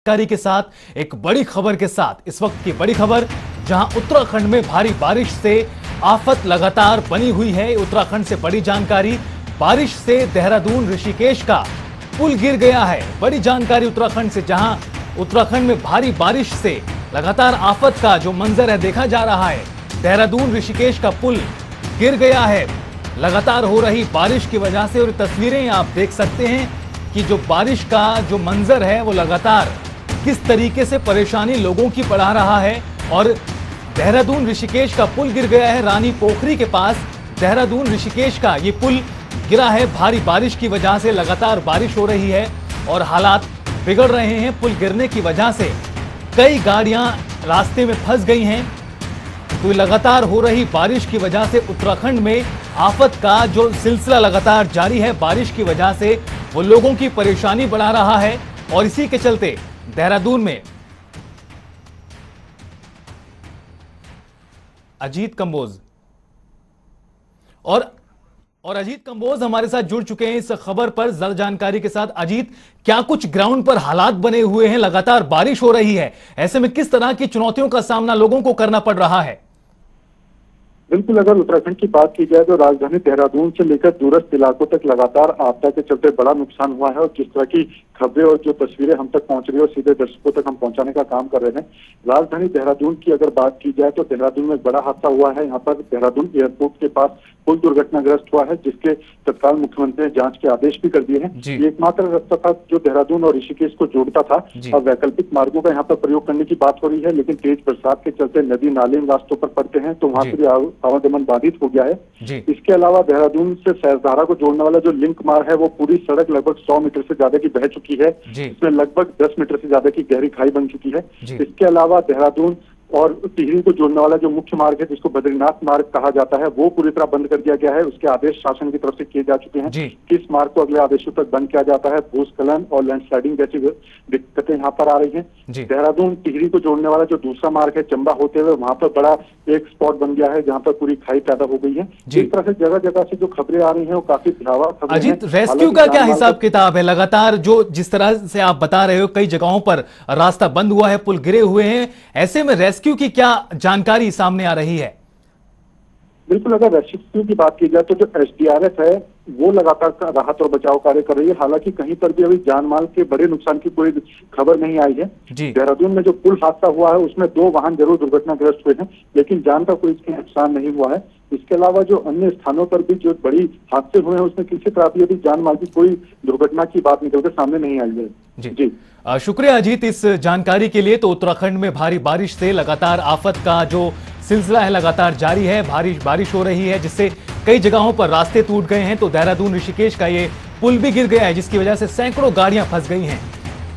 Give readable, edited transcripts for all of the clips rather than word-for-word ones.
जानकारी के साथ एक बड़ी खबर के साथ इस वक्त की बड़ी खबर, जहां उत्तराखंड में भारी बारिश से आफत लगातार बनी हुई है। उत्तराखंड से बड़ी जानकारी, बारिश से देहरादून ऋषिकेश का पुल गिर गया है। बड़ी जानकारी उत्तराखंड से, जहां उत्तराखंड में भारी बारिश से लगातार आफत का जो मंजर है देखा जा रहा है। देहरादून ऋषिकेश का पुल गिर गया है लगातार हो रही बारिश की वजह से। और तस्वीरें आप देख सकते हैं कि जो बारिश का जो मंजर है वो लगातार किस तरीके से परेशानी लोगों की बढ़ा रहा है। और देहरादून ऋषिकेश का पुल गिर गया है। रानी पोखरी के पास देहरादून ऋषिकेश का ये पुल गिरा है। भारी बारिश की वजह से लगातार बारिश हो रही है और हालात बिगड़ रहे हैं। पुल गिरने की वजह से कई गाड़ियां रास्ते में फंस गई हैं। तो लगातार हो रही बारिश की वजह से उत्तराखंड में आफत का जो सिलसिला लगातार जारी है। बारिश की वजह से वो लोगों की परेशानी बढ़ा रहा है और इसी के चलते देहरादून में अजीत कंबोज और अजीत कंबोज हमारे साथ जुड़ चुके हैं इस खबर पर ज्यादा जानकारी के साथ। अजीत, क्या कुछ ग्राउंड पर हालात बने हुए हैं? लगातार बारिश हो रही है, ऐसे में किस तरह की चुनौतियों का सामना लोगों को करना पड़ रहा है? बिल्कुल, अगर उत्तराखंड की बात की जाए तो राजधानी देहरादून से लेकर दूरस्थ इलाकों तक लगातार आपदा के चलते बड़ा नुकसान हुआ है। और जिस तरह की खबरें और जो तस्वीरें हम तक पहुंच रही है और सीधे दर्शकों तक हम पहुंचाने का काम कर रहे हैं। राजधानी देहरादून की अगर बात की जाए तो देहरादून में बड़ा हादसा हुआ है। यहाँ पर देहरादून एयरपोर्ट के पास पुल दुर्घटनाग्रस्त हुआ है, जिसके तत्काल मुख्यमंत्री ने जांच के आदेश भी कर दिए हैं। ये एकमात्र रास्ता था जो देहरादून और ऋषिकेश को जोड़ता था। अब वैकल्पिक मार्गों का यहाँ पर प्रयोग करने की बात हो रही है, लेकिन तेज बरसात के चलते नदी नाले इन रास्तों पर पड़ते हैं, तो वहां से भी आवागमन बाधित हो गया है। इसके अलावा देहरादून से सैरधारा को जोड़ने वाला जो लिंक मार्ग है वो पूरी सड़क लगभग 100 मीटर से ज्यादा की बह चुकी है। इसमें लगभग 10 मीटर से ज्यादा की गहरी खाई बन चुकी है। इसके अलावा देहरादून और टिहरी को जोड़ने वाला जो मुख्य मार्ग है, जिसको बद्रीनाथ मार्ग कहा जाता है, वो पूरी तरह बंद कर दिया गया है। उसके आदेश शासन की तरफ से किए जा चुके हैं। किस मार्ग को अगले आदेशों तक बंद किया जाता है, भूस्खलन और लैंडस्लाइडिंग जैसी दिक्कतें यहाँ पर आ रही हैं। देहरादून टिहरी को जोड़ने वाला जो दूसरा मार्ग है चंबा होते हुए, वहां पर बड़ा एक स्पॉट बन गया है जहाँ पर पूरी खाई पैदा हो गई है। इस तरह से जगह जगह से जो खबरें आ रही है वो काफी भयावह खबरें। अजीत, रेस्क्यू का क्या हिसाब किताब है? लगातार जो जिस तरह से आप बता रहे हो, कई जगहों पर रास्ता बंद हुआ है, पुल गिरे हुए हैं, ऐसे में रेस्क्यू की क्या जानकारी सामने आ रही है? बिल्कुल, अगर रेस्क्यू की बात की जाए तो जो एसडीआरएफ है वो लगातार राहत और बचाव कार्य कर रही है। हालांकि कहीं पर भी अभी जान माल के बड़े नुकसान की कोई खबर नहीं आई है। देहरादून में जो पुल हादसा हुआ है उसमें 2 वाहन जरूर दुर्घटनाग्रस्त हुए हैं, लेकिन जान का कोई इसमें नुकसान नहीं हुआ है। इसके अलावा जो अन्य स्थानों पर भी जो बड़ी हादसे हुए हैं उसमें किसी तरह भी अभी जान माल की कोई दुर्घटना की बात निकलकर सामने नहीं आई है। जी शुक्रिया अजीत इस जानकारी के लिए। तो उत्तराखंड में भारी बारिश से लगातार आफत का जो सिलसिला है लगातार जारी है। भारी बारिश हो रही है जिससे कई जगहों पर रास्ते टूट गए हैं। तो देहरादून ऋषिकेश का ये पुल भी गिर गया है, जिसकी वजह से सैकड़ों गाड़ियां फंस गई हैं।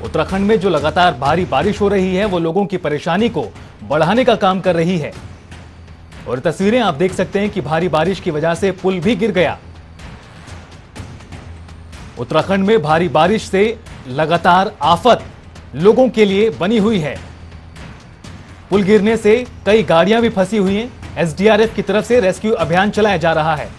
उत्तराखंड में जो लगातार भारी बारिश हो रही है वो लोगों की परेशानी को बढ़ाने का काम कर रही है। और तस्वीरें आप देख सकते हैं कि भारी बारिश की वजह से पुल भी गिर गया। उत्तराखंड में भारी बारिश से लगातार आफत लोगों के लिए बनी हुई है। पुल गिरने से कई गाड़ियां भी फंसी हुई हैं। एसडीआरएफ की तरफ से रेस्क्यू अभियान चलाया जा रहा है।